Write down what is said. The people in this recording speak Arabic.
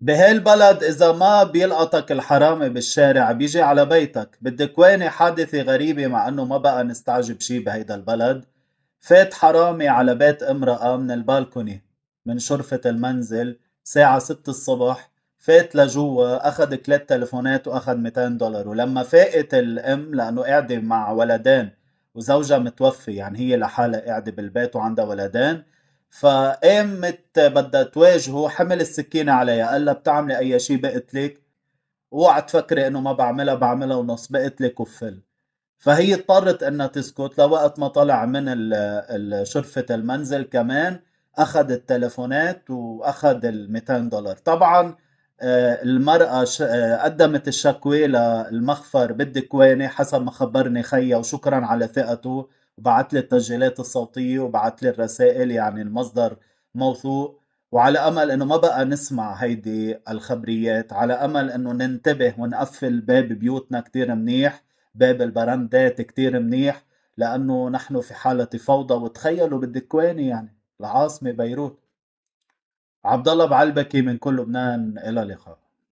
بهالبلد إذا ما بيلقطك الحرامي بالشارع بيجي على بيتك. بالدكواني حادثة غريبة، مع أنه ما بقى نستعجب شي بهيدا البلد. فات حرامي على بيت امرأة من البالكوني من شرفة المنزل ساعة 6 الصبح. فات لجوا، أخذ 3 تلفونات وأخذ $200. ولما فاقت الأم، لأنه قاعدة مع ولدين وزوجها متوفي، يعني هي لحالها قاعدة بالبيت وعندها ولدين، فقامت بدها تواجهه، حمل السكينة عليها، قال لها بتعملي أي شي بقتلك؟ اوعى تفكري إنه ما بعملها، بعملها ونص، بقتلك وفل. فهي اضطرت انها تسكت لوقت ما طلع من شرفة المنزل. كمان اخذ التلفونات واخذ $200 طبعا. المرأة قدمت الشكوى للمخفر بالدكواني حسب ما خبرني خيا، وشكرا على ثقته. وبعت لي التسجيلات الصوتية وبعت لي الرسائل، يعني المصدر موثوق. وعلى امل انه ما بقى نسمع هيدي الخبريات، على امل انه ننتبه ونقفل باب بيوتنا كتير منيح، باب البراندات كتير منيح، لأنه نحن في حالة فوضى. وتخيلوا بالدكواني، يعني العاصمة بيروت. عبد الله بعلبكي من كل لبنان، إلى اللقاء.